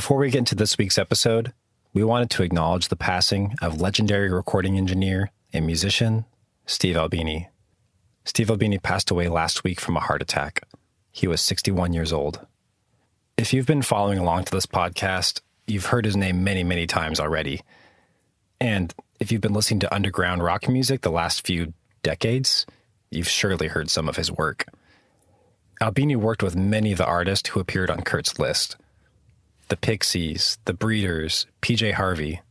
Before we get into this week's episode, we wanted to acknowledge the passing of legendary recording engineer and musician Steve Albini. Steve Albini passed away last week from a heart attack. He was 61 years old. If you've been following along to this podcast, you've heard his name many, many times already. And if you've been listening to underground rock music the last few decades, you've surely heard some of his work. Albini worked with many of the artists who appeared on Kurt's list. The Pixies, the Breeders, PJ Harvey.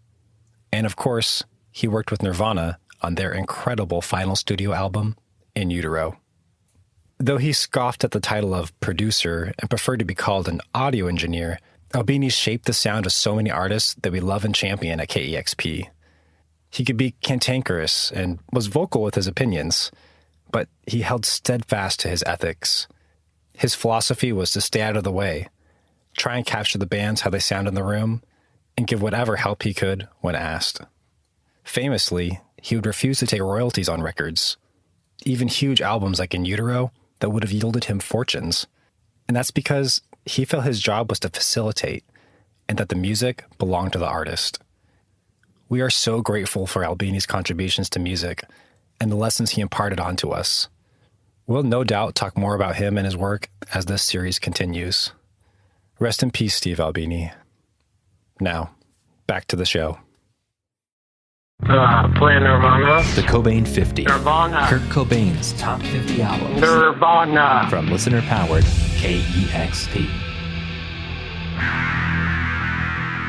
And of course, he worked with Nirvana on their incredible final studio album, In Utero. Though he scoffed at the title of producer and preferred to be called an audio engineer, Albini shaped the sound of so many artists that we love and champion at KEXP. He could be cantankerous and was vocal with his opinions, but he held steadfast to his ethics. His philosophy was to stay out of the way, try and capture the bands how they sound in the room, and give whatever help he could when asked. Famously, he would refuse to take royalties on records, even huge albums like In Utero that would have yielded him fortunes. And that's because he felt his job was to facilitate, and that the music belonged to the artist. We are so grateful for Albini's contributions to music and the lessons he imparted onto us. We'll no doubt talk more about him and his work as this series continues. Rest in peace, Steve Albini. Now, back to the show. Playing Nirvana. The Cobain 50. Nirvana. Kurt Cobain's top 50 albums. Nirvana. From listener-powered KEXP.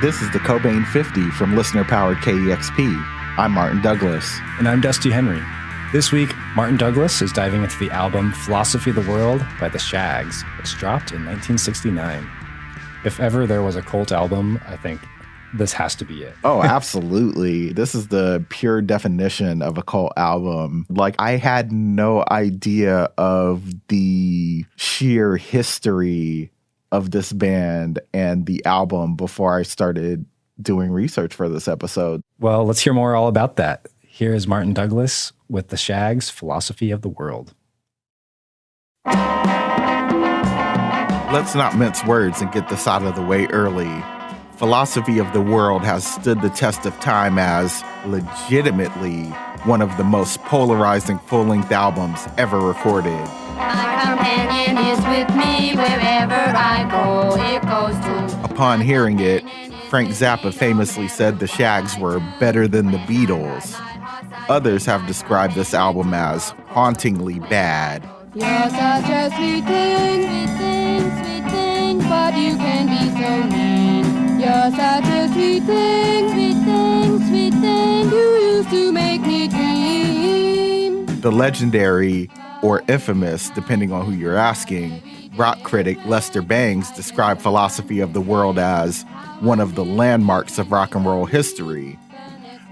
This is the Cobain 50 from listener-powered KEXP. I'm Martin Douglas. And I'm Dusty Henry. This week, Martin Douglas is diving into the album Philosophy of the World by the Shaggs, which dropped in 1969. If ever there was a cult album, I think this has to be it. Oh, absolutely. This is the pure definition of a cult album. Like, I had no idea of the sheer history of this band and the album before I started doing research for this episode. Well, let's hear more all about that. Here is Martin Douglas with the Shaggs' Philosophy of the World. Let's not mince words and get this out of the way early. Philosophy of the World has stood the test of time as legitimately one of the most polarizing full-length albums ever recorded. My companion is with me wherever I go, it goes to. Upon hearing it, Frank Zappa famously said the Shaggs were better than the Beatles. Others have described this album as hauntingly bad. You're such a sweet thing, but you can be so mean. You're such a sweet thing, you used to make me dream. The legendary, or infamous, depending on who you're asking, rock critic Lester Bangs described Philosophy of the World as one of the landmarks of rock and roll history.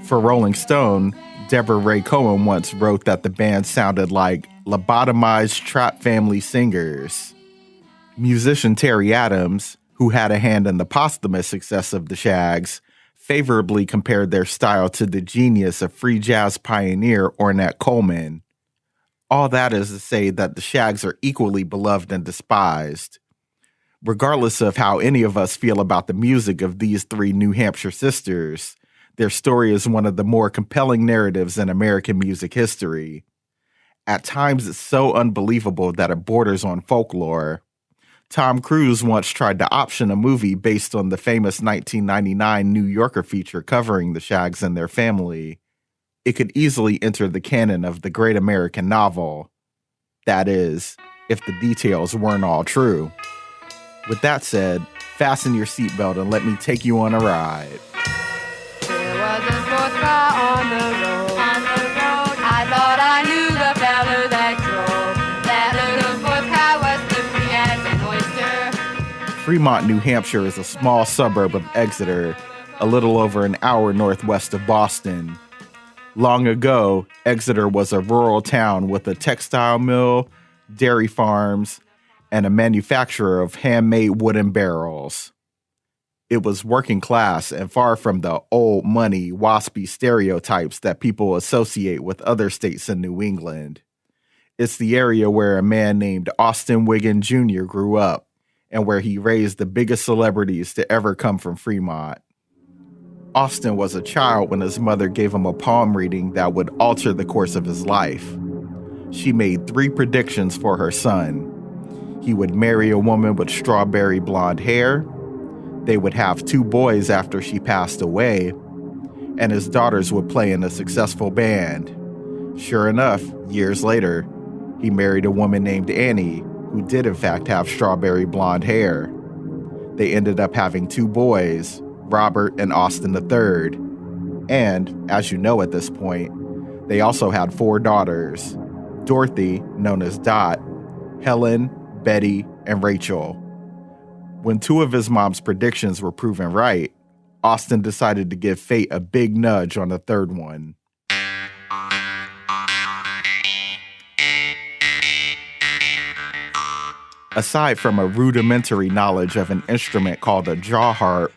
For Rolling Stone, Deborah Ray Cohen once wrote that the band sounded like lobotomized Trapp family singers. Musician Terry Adams, who had a hand in the posthumous success of the Shaggs, favorably compared their style to the genius of free jazz pioneer Ornette Coleman. All that is to say that the Shaggs are equally beloved and despised. Regardless of how any of us feel about the music of these three New Hampshire sisters, their story is one of the more compelling narratives in American music history. At times, it's so unbelievable that it borders on folklore. Tom Cruise once tried to option a movie based on the famous 1999 New Yorker feature covering the Shaggs and their family. It could easily enter the canon of the great American novel. That is, if the details weren't all true. With that said, fasten your seatbelt and let me take you on a ride. There was a sports car on the road. I thought I knew the fella that drove. That little sports car was slippery as an oyster. Fremont, New Hampshire is a small suburb of Exeter, a little over an hour northwest of Boston. Long ago, Exeter was a rural town with a textile mill, dairy farms, and a manufacturer of handmade wooden barrels. It was working class and far from the old money, waspy stereotypes that people associate with other states in New England. It's the area where a man named Austin Wiggin Jr. grew up, and where he raised the biggest celebrities to ever come from Fremont. Austin was a child when his mother gave him a palm reading that would alter the course of his life. She made 3 predictions for her son. He would marry a woman with strawberry blonde hair, they would have 2 boys after she passed away, and his daughters would play in a successful band. Sure enough, years later, he married a woman named Annie, who did in fact have strawberry blonde hair. They ended up having 2 boys, Robert and Austin III. And, as you know at this point, they also had 4 daughters, Dorothy, known as Dot, Helen, Betty, and Rachel. When 2 of his mom's predictions were proven right, Austin decided to give fate a big nudge on the 3rd one. Aside from a rudimentary knowledge of an instrument called a jaw harp,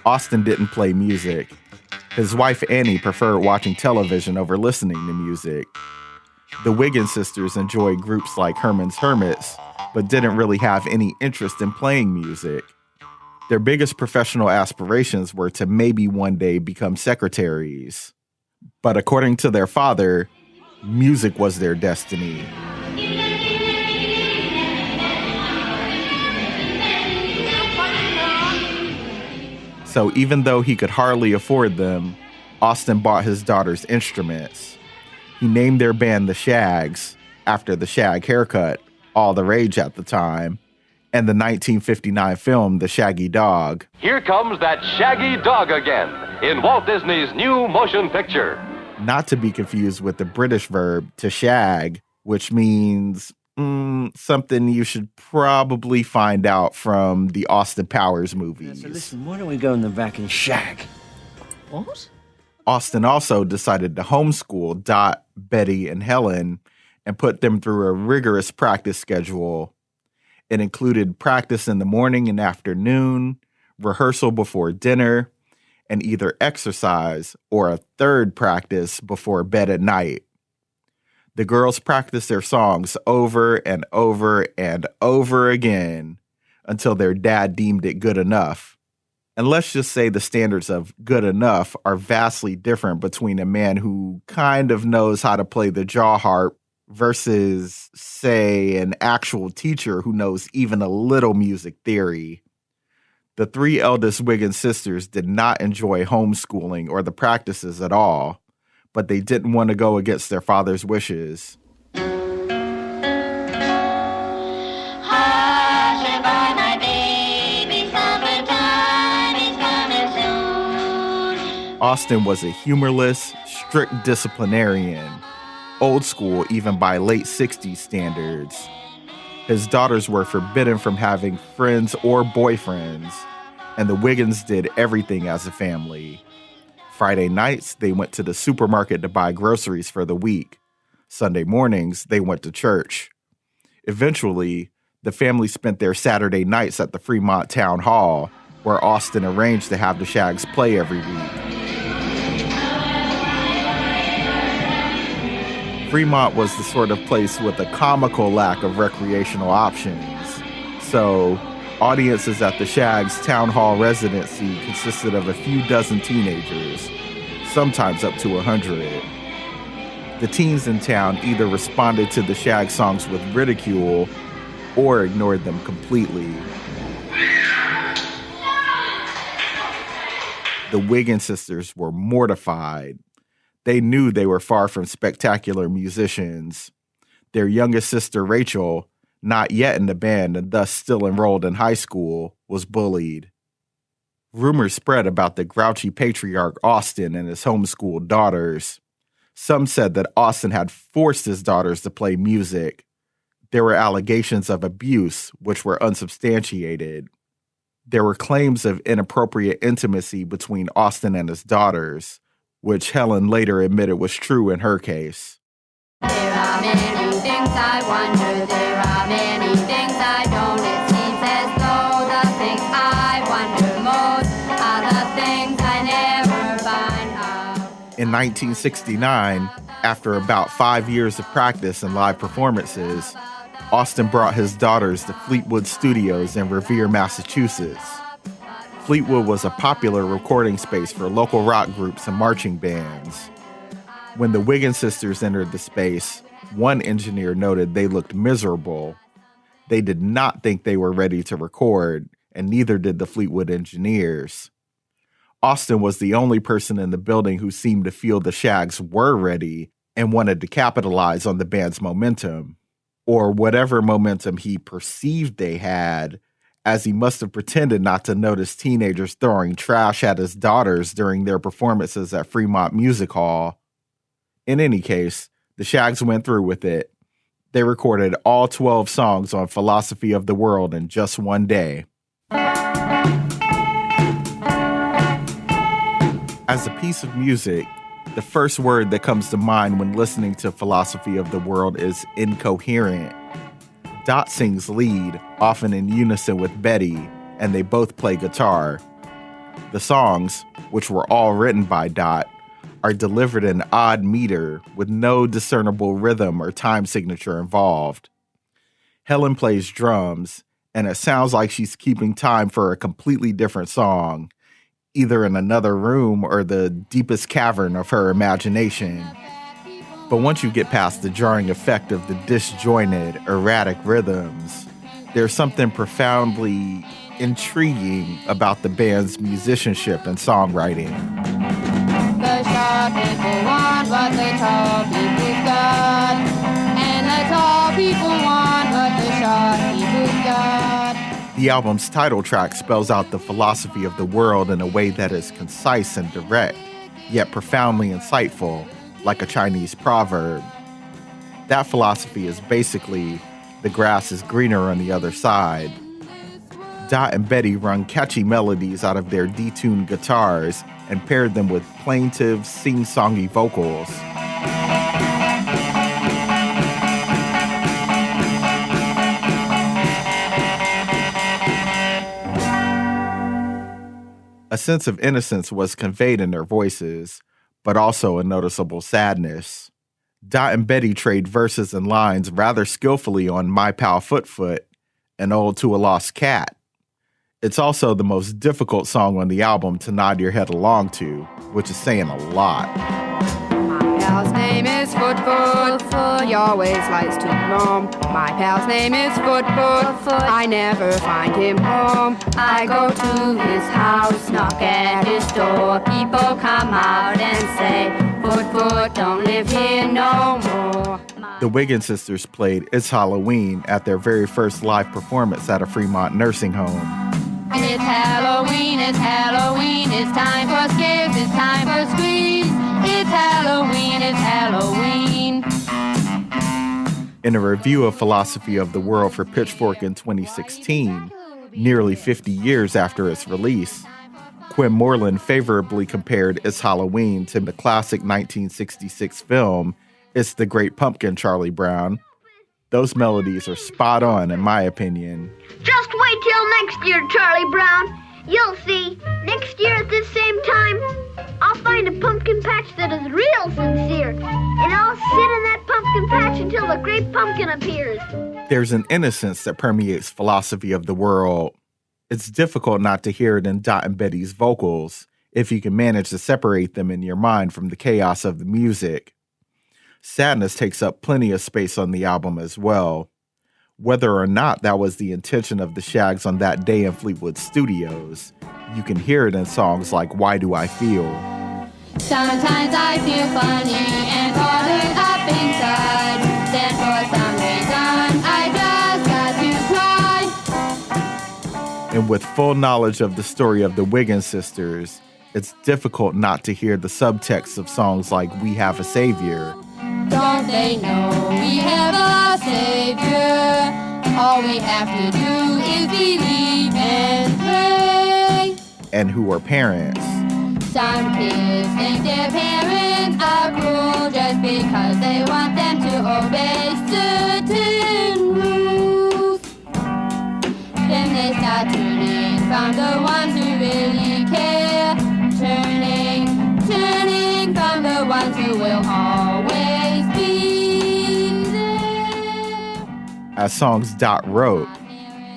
Austin didn't play music. His wife Annie preferred watching television over listening to music. The Wiggins sisters enjoyed groups like Herman's Hermits, but didn't really have any interest in playing music. Their biggest professional aspirations were to maybe one day become secretaries. But according to their father, music was their destiny. So even though he could hardly afford them, Austin bought his daughters instruments. He named their band the Shaggs, after the shag haircut, all the rage at the time, and the 1959 film The Shaggy Dog. Here comes that shaggy dog again in Walt Disney's new motion picture. Not to be confused with the British verb to shag, which means something you should probably find out from the Austin Powers movies. So listen, why don't we go in the back and shag? What? Austin also decided to homeschool Dot, Betty, and Helen and put them through a rigorous practice schedule. It included practice in the morning and afternoon, rehearsal before dinner, and either exercise or a 3rd practice before bed at night. The girls practiced their songs over and over and over again until their dad deemed it good enough. And let's just say the standards of good enough are vastly different between a man who kind of knows how to play the jaw harp versus, say, an actual teacher who knows even a little music theory. The 3 eldest Wiggins sisters did not enjoy homeschooling or the practices at all, but they didn't want to go against their father's wishes. Austin was a humorless, strict disciplinarian, old school even by late 60s standards. His daughters were forbidden from having friends or boyfriends, and the Wiggins did everything as a family. Friday nights, they went to the supermarket to buy groceries for the week. Sunday mornings, they went to church. Eventually, the family spent their Saturday nights at the Fremont Town Hall, where Austin arranged to have the Shaggs play every week. Fremont was the sort of place with a comical lack of recreational options. So, audiences at the Shaggs Town Hall residency consisted of a few dozen teenagers, sometimes up to 100. The teens in town either responded to the Shaggs songs with ridicule or ignored them completely. The Wiggins sisters were mortified. They knew they were far from spectacular musicians. Their youngest sister, Rachel, not yet in the band and thus still enrolled in high school, was bullied. Rumors spread about the grouchy patriarch Austin and his homeschooled daughters. Some said that Austin had forced his daughters to play music. There were allegations of abuse, which were unsubstantiated. There were claims of inappropriate intimacy between Austin and his daughters, which Helen later admitted was true in her case. There are many things I wonder, there are many things I don't. It seems as though the things I wonder most are the things I never find out. In 1969, after about 5 years of practice and live performances, Austin brought his daughters to Fleetwood Studios in Revere, Massachusetts. Fleetwood was a popular recording space for local rock groups and marching bands. When the Wiggins sisters entered the space, one engineer noted they looked miserable. They did not think they were ready to record, and neither did the Fleetwood engineers. Austin was the only person in the building who seemed to feel the Shaggs were ready and wanted to capitalize on the band's momentum, or whatever momentum he perceived they had, as he must have pretended not to notice teenagers throwing trash at his daughters during their performances at Fremont Music Hall. In any case, the Shaggs went through with it. They recorded all 12 songs on Philosophy of the World in just one day. As a piece of music, the first word that comes to mind when listening to Philosophy of the World is incoherent. Dot sings lead, often in unison with Betty, and they both play guitar. The songs, which were all written by Dot, are delivered in odd meter with no discernible rhythm or time signature involved. Helen plays drums, and it sounds like she's keeping time for a completely different song, either in another room or the deepest cavern of her imagination. But once you get past the jarring effect of the disjointed, erratic rhythms, there's something profoundly intriguing about the band's musicianship and songwriting. The short people want what the tall people got, and the tall people want what the short people got. The album's title track spells out the philosophy of the world in a way that is concise and direct, yet profoundly insightful, like a Chinese proverb. That philosophy is basically, the grass is greener on the other side. Dot and Betty wrung catchy melodies out of their detuned guitars and paired them with plaintive, sing-songy vocals. A sense of innocence was conveyed in their voices, but also a noticeable sadness. Dot and Betty trade verses and lines rather skillfully on My Pal Foot Foot, an ode to a lost cat. It's also the most difficult song on the album to nod your head along to, which is saying a lot. My pal's name is Foot Foot. He always likes to roam. My pal's name is Foot Foot. I never find him home. I go to his house, knock at his door. People come out and say, Foot Foot, don't live here no more. The Wiggins sisters played It's Halloween at their very first live performance at a Fremont nursing home. It's Halloween, it's Halloween, it's time for scares, it's time for screams. It's Halloween, it's Halloween. In a review of Philosophy of the World for Pitchfork in 2016, nearly 50 years after its release, Quinn Moreland favorably compared It's Halloween to the classic 1966 film It's the Great Pumpkin, Charlie Brown. Those melodies are spot on, in my opinion. Just wait till next year, Charlie Brown. You'll see. Next year at this same time, I'll find a pumpkin patch that is real sincere, and I'll sit in that pumpkin patch until the great pumpkin appears. There's an innocence that permeates Philosophy of the World. It's difficult not to hear it in Dot and Betty's vocals, if you can manage to separate them in your mind from the chaos of the music. Sadness takes up plenty of space on the album as well. Whether or not that was the intention of the Shaggs on that day in Fleetwood Studios, you can hear it in songs like Why Do I Feel? Sometimes I feel funny and bothered up inside. Then for some reason I just got to cry. And with full knowledge of the story of the Wiggins sisters, it's difficult not to hear the subtext of songs like We Have a Savior. Don't they know we have a Savior? All we have to do is believe and pray. And Who Are Parents? Some kids think their parents are cruel just because they want them to obey certain rules. Then they start turning from the ones who really care, turning from the ones who will always be there. as songs Dot wrote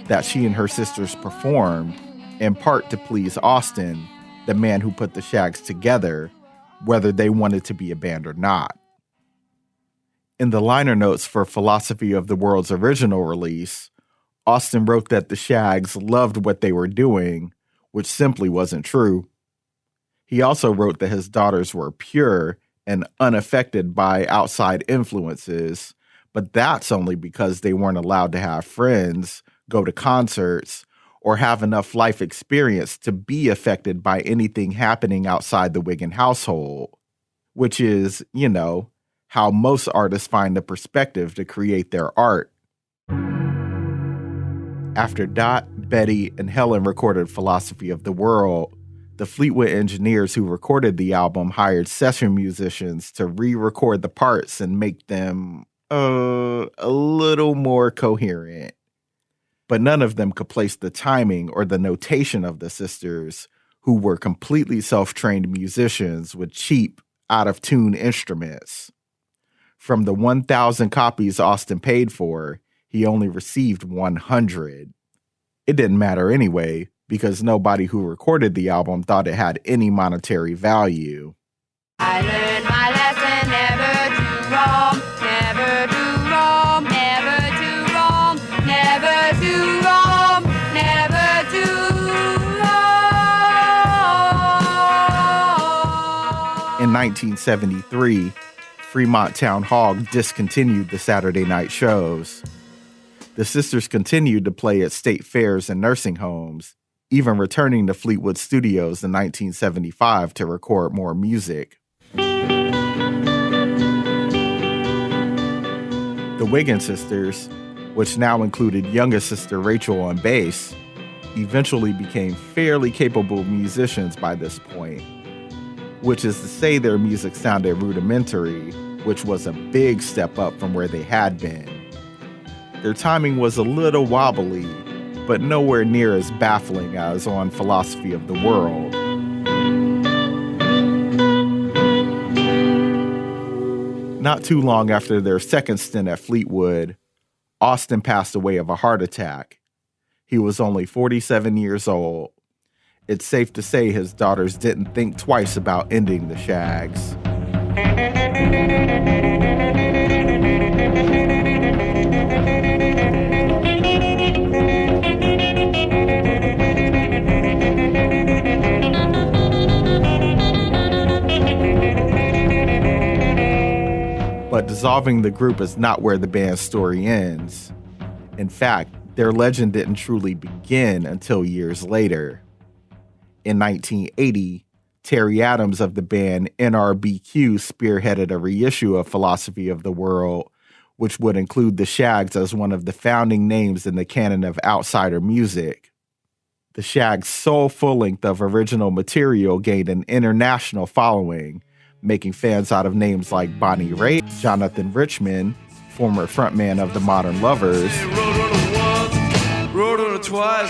that she and her sisters performed, in part to please Austin, the man who put the Shaggs together, whether they wanted to be a band or not. In the liner notes for Philosophy of the World's original release, Austin wrote that the Shaggs loved what they were doing, which simply wasn't true. He also wrote that his daughters were pure and unaffected by outside influences, but that's only because they weren't allowed to have friends, go to concerts, or have enough life experience to be affected by anything happening outside the Wiggin household, which is, how most artists find the perspective to create their art. After Dot, Betty, and Helen recorded Philosophy of the World, the Fleetwood engineers who recorded the album hired session musicians to re-record the parts and make them a little more coherent. But none of them could place the timing or the notation of the sisters, who were completely self-trained musicians with cheap, out-of-tune instruments. From the 1,000 copies Austin paid for, he only received 100. It didn't matter anyway, because nobody who recorded the album thought it had any monetary value. I learned my lesson never to roam, never to roam, never to roam, never to roam, never to roam. In 1973, Fremont Town Hall discontinued the Saturday night shows. The sisters continued to play at state fairs and nursing homes, even returning to Fleetwood Studios in 1975 to record more music. The Wiggin sisters, which now included youngest sister Rachel on bass, eventually became fairly capable musicians by this point, which is to say their music sounded rudimentary, which was a big step up from where they had been. Their timing was a little wobbly, but nowhere near as baffling as on Philosophy of the World. Not too long after their second stint at Fleetwood, Austin passed away of a heart attack. He was only 47 years old. It's safe to say his daughters didn't think twice about ending the Shaggs. But dissolving the group is not where the band's story ends. In fact, their legend didn't truly begin until years later. In 1980, Terry Adams of the band NRBQ spearheaded a reissue of Philosophy of the World, which would include the Shaggs as one of the founding names in the canon of outsider music. The Shaggs' sole full-length of original material gained an international following, making fans out of names like Bonnie Raitt, Jonathan Richman, former frontman of the Modern Lovers, rode on it twice.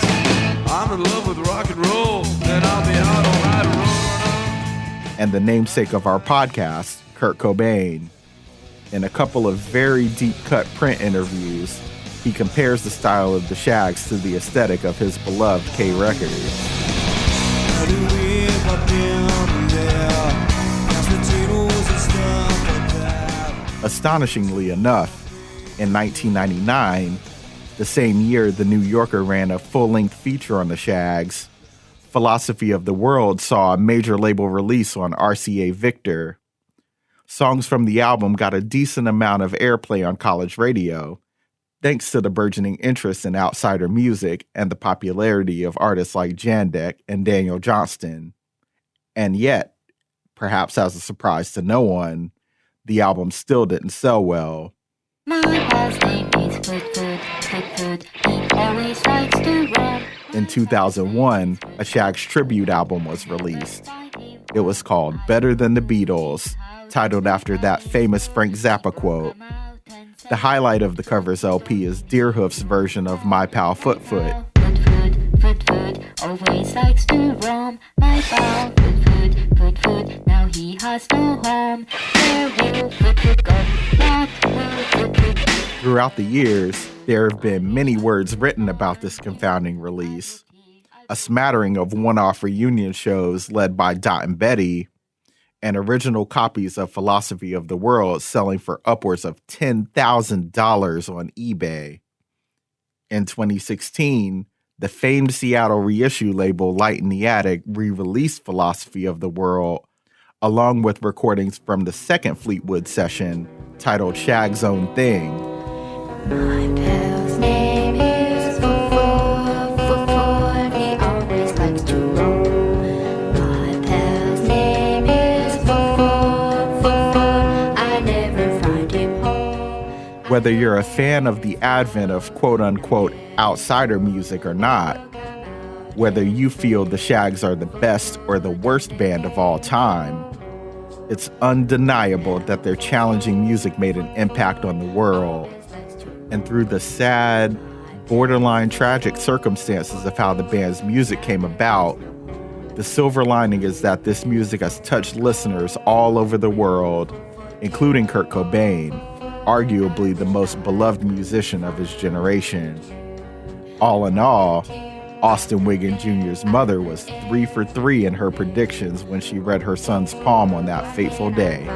I'm in love with rock and roll, and I'll be out all night. And the namesake of our podcast, Kurt Cobain. In a couple of very deep-cut print interviews, he compares the style of the Shaggs to the aesthetic of his beloved K Records. Astonishingly enough, in 1999, the same year the New Yorker ran a full-length feature on the Shaggs, Philosophy of the World saw a major label release on RCA Victor. Songs from the album got a decent amount of airplay on college radio, thanks to the burgeoning interest in outsider music and the popularity of artists like Jandek and Daniel Johnston. And yet, perhaps as a surprise to no one, the album still didn't sell well. My last name is Foot. He always likes to run. In 2001, a Shaggs tribute album was released. It was called Better Than the Beatles, titled after that famous Frank Zappa quote. The highlight of the cover's LP is Deerhoof's version of My Pal Foot. Foot, always likes to roam. My pal Foot. foot. Now he has no home. Where will foot go? What will foot? Throughout the years, there have been many words written about this confounding release. A smattering of one-off reunion shows led by Dot and Betty, and original copies of Philosophy of the World selling for upwards of $10,000 on eBay. In 2016, the famed Seattle reissue label Light in the Attic re-released Philosophy of the World, along with recordings from the second Fleetwood session titled Shaggs' Own Thing. My pal's name is Fo-Fo, he always likes to roll. My pal's name is Fo-Fo, I never find him home. Whether you're a fan of the advent of quote-unquote outsider music or not, whether you feel the Shaggs are the best or the worst band of all time, it's undeniable that their challenging music made an impact on the world. And through the sad, borderline tragic circumstances of how the band's music came about, the silver lining is that this music has touched listeners all over the world, including Kurt Cobain, arguably the most beloved musician of his generation. All in all, Austin Wiggin Jr.'s mother was 3 for 3 in her predictions when she read her son's palm on that fateful day.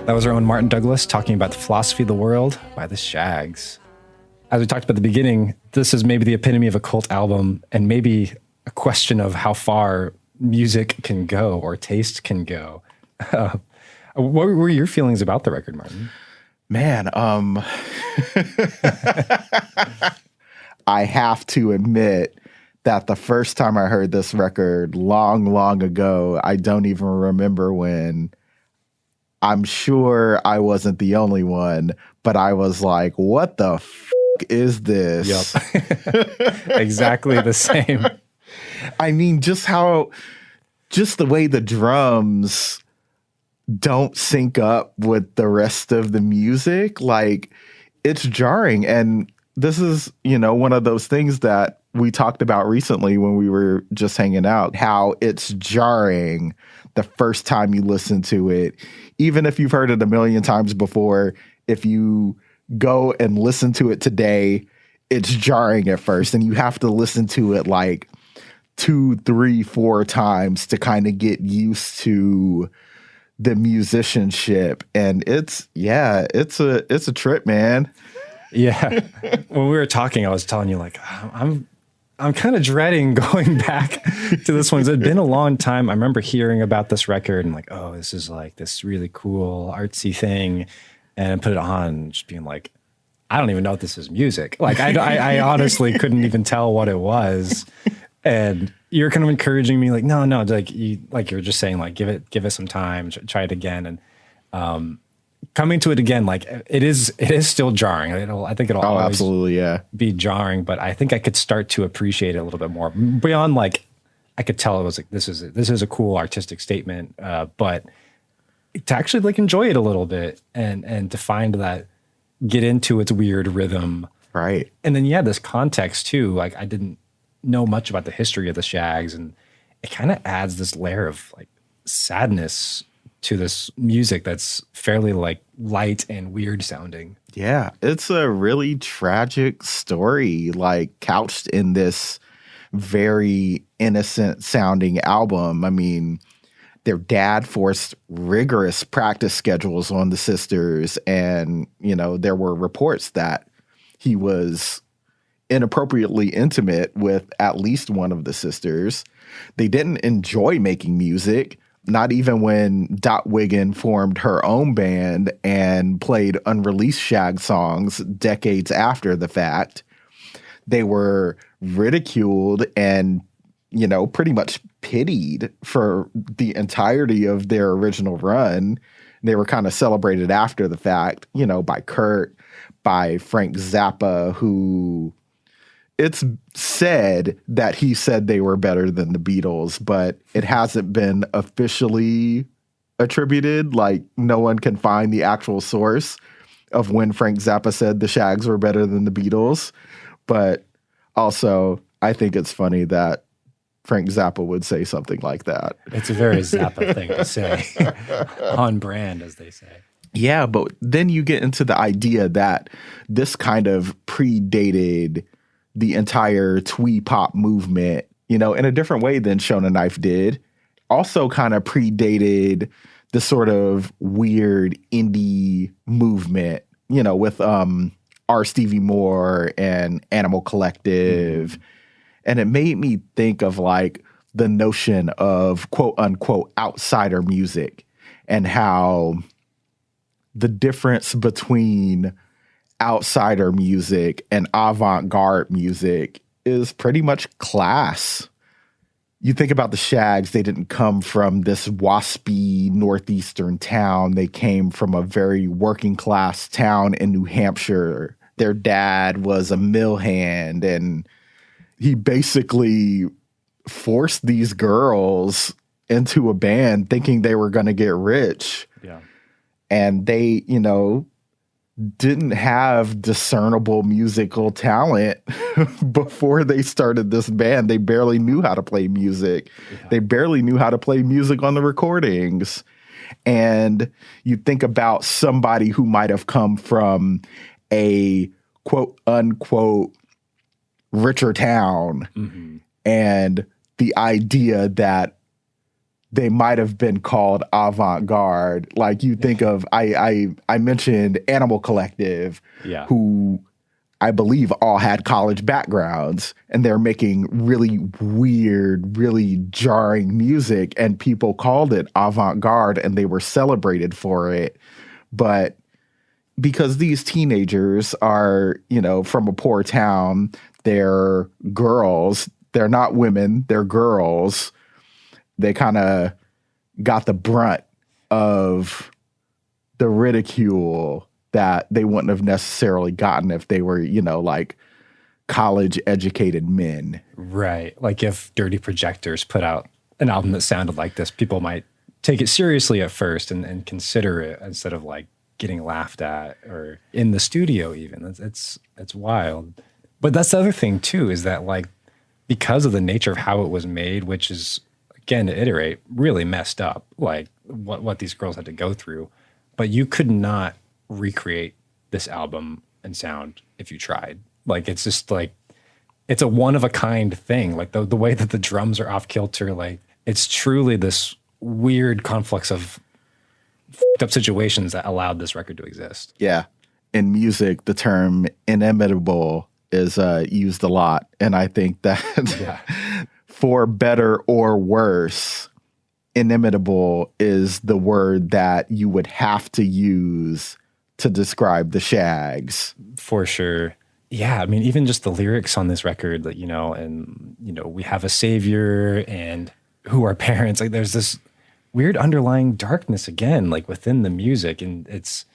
That was our own Martin Douglas talking about the Philosophy of the World by the Shaggs. As we talked about at the beginning, this is maybe the epitome of a cult album and maybe a question of how far music can go or taste can go. What were your feelings about the record, Martin? Man, I have to admit that the first time I heard this record long, long ago, I don't even remember when. I'm sure I wasn't the only one, but I was like, what the f*** is this? Yep. Exactly the same. I mean, just the way the drums don't sync up with the rest of the music, like, it's jarring. And this is, one of those things that we talked about recently when we were just hanging out, how it's jarring the first time you listen to it. Even if you've heard it a million times before, if you go and listen to it today, it's jarring at first. And you have to listen to it like 2, 3, 4 times to kind of get used to the musicianship. And it's a trip, man. Yeah. When we were talking, I was telling you, like, I'm kind of dreading going back to this one. It's been a long time. I remember hearing about this record and like, oh, this is like this really cool artsy thing. And put it on and just being like, I don't even know if this is music. Like, I honestly couldn't even tell what it was. And you're kind of encouraging me like, no, like you were just saying, like, give it some time, try it again. And coming to it again, like it is still jarring. I think it'll always absolutely, yeah, be jarring, but I think I could start to appreciate it a little bit more beyond, like, I could tell it was like, this is a cool artistic statement, but to actually like enjoy it a little bit and to find that, get into its weird rhythm. Right. And then, this context too, like I didn't know much about the history of the Shaggs, and it kind of adds this layer of like sadness to this music that's fairly like light and weird sounding. Yeah, it's a really tragic story, like couched in this very innocent sounding album. I mean, their dad forced rigorous practice schedules on the sisters, and, there were reports that he was inappropriately intimate with at least one of the sisters. They didn't enjoy making music. Not even when Dot Wiggin formed her own band and played unreleased Shaggs songs decades after the fact. They were ridiculed and, pretty much pitied for the entirety of their original run. They were kind of celebrated after the fact, by Kurt, by Frank Zappa, who it's said that he said they were better than the Beatles, but it hasn't been officially attributed. Like, no one can find the actual source of when Frank Zappa said the Shaggs were better than the Beatles. But also, I think it's funny that Frank Zappa would say something like that. It's a very Zappa thing to say. On brand, as they say. Yeah, but then you get into the idea that this kind of predated the entire twee pop movement, you know, in a different way than Shona Knife did. Also kind of predated the sort of weird indie movement, you know, with R. Stevie Moore and Animal Collective. And it made me think of like the notion of quote unquote outsider music and how the difference between outsider music and avant-garde music is pretty much class. You think about the Shaggs, they didn't come from this waspy northeastern town. They came from a very working class town in New Hampshire. Their dad was a mill hand, and he basically forced these girls into a band thinking they were going to get rich. Yeah. And they, you know, didn't have discernible musical talent before they started this band. They barely knew how to play music. Yeah. They barely knew how to play music on the recordings. And you think about somebody who might have come from a quote unquote richer town, and the idea that they might have been called avant-garde. Like you think of, I mentioned Animal Collective, who I believe all had college backgrounds, and they're making really weird, really jarring music, and people called it avant-garde, and they were celebrated for it. But because these teenagers are, you know, from a poor town, they're girls, they're not women, they're girls. They kind of got the brunt of the ridicule that they wouldn't have necessarily gotten if they were, you know, like college educated men. Right. Like if Dirty Projectors put out an album that sounded like this, people might take it seriously at first and consider it instead of like getting laughed at or in the studio even. It's wild. But that's the other thing too, is that like because of the nature of how it was made, which is, again, to iterate, really messed up, like what these girls had to go through. But you could not recreate this album and sound if you tried. Like, it's just like, it's a one-of-a-kind thing. Like, the way that the drums are off-kilter, like, it's truly this weird conflux of f***ed up situations that allowed this record to exist. Yeah. In music, the term inimitable is used a lot. And I think that for better or worse, inimitable is the word that you would have to use to describe the Shaggs. For sure. Yeah, I mean, even just the lyrics on this record, like, you know, and, you know, we have a savior and who are parents. Like, there's this weird underlying darkness again, like within the music. And it's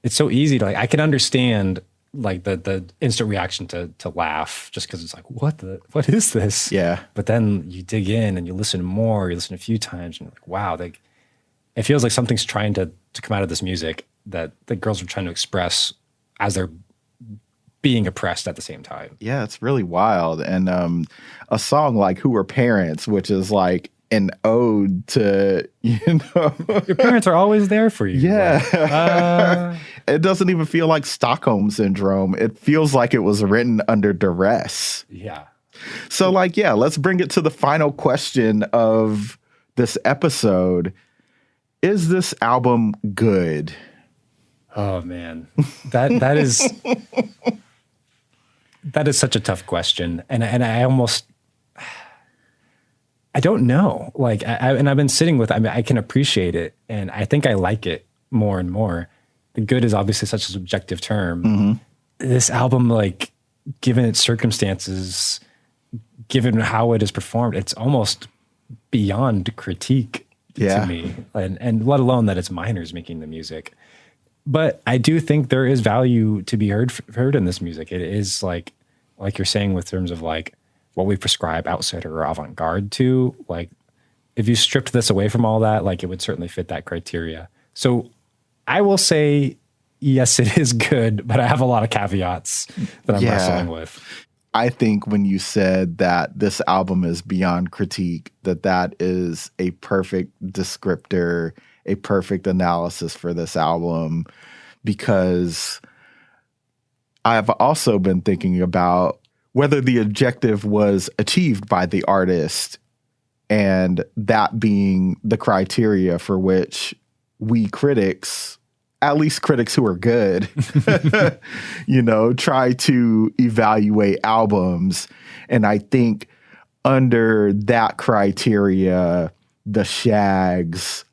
so easy to, like, I can understand like the instant reaction to laugh just because it's like, what is this? Yeah. But then you dig in and you listen more, you listen a few times and you're like, wow, like, it feels like something's trying to come out of this music that the girls are trying to express as they're being oppressed at the same time. Yeah, it's really wild. And a song like Who Are Parents, which is like an ode to, you know. Your parents are always there for you. Yeah. Like, it doesn't even feel like Stockholm Syndrome. It feels like it was written under duress. Yeah. So like, yeah, let's bring it to the final question of this episode. Is this album good? Oh man, that is that is such a tough question, and I almost I don't know. Like, and I've been sitting with. I mean, I can appreciate it, and I think I like it more and more. The good is obviously such a subjective term. Mm-hmm. This album, like, given its circumstances, given how it is performed, it's almost beyond critique to me, and let alone that it's minors making the music. But I do think there is value to be heard in this music. It is like you're saying, with terms of like what we prescribe outsider or avant-garde to. Like, if you stripped this away from all that, like, it would certainly fit that criteria. So I will say yes, it is good, but I have a lot of caveats that I'm wrestling with. I think when you said that this album is beyond critique, that is a perfect descriptor, a perfect analysis for this album, because I've also been thinking about whether the objective was achieved by the artist, and that being the criteria for which we critics, at least critics who are good, try to evaluate albums. And I think under that criteria, the Shaggs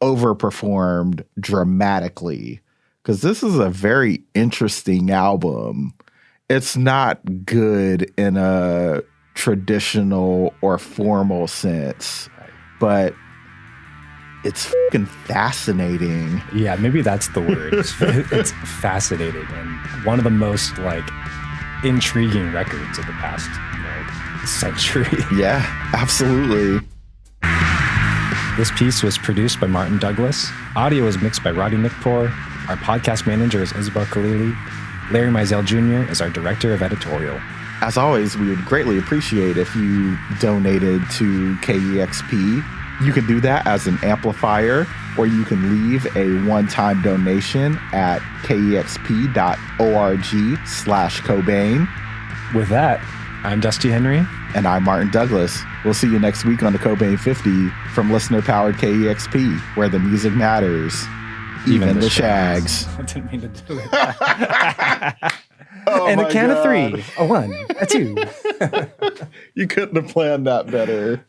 overperformed dramatically, because this is a very interesting album. It's not good in a traditional or formal sense, but it's fucking fascinating. Yeah, maybe that's the word. It's fascinating and one of the most intriguing records of the past century. Yeah, absolutely. This piece was produced by Martin Douglas. Audio was mixed by Roddy Nikpour. Our podcast manager is Isabel Khalili. Larry Mizell Jr. is our director of editorial. As always, we would greatly appreciate if you donated to KEXP. You can do that as an amplifier, or you can leave a one-time donation at kexp.org/Cobain. With that, I'm Dusty Henry. And I'm Martin Douglas. We'll see you next week on the Cobain 50 from listener-powered KEXP, where the music matters, even the Shaggs. I didn't mean to do it. And a count of 3, a 1, a 2. You couldn't have planned that better.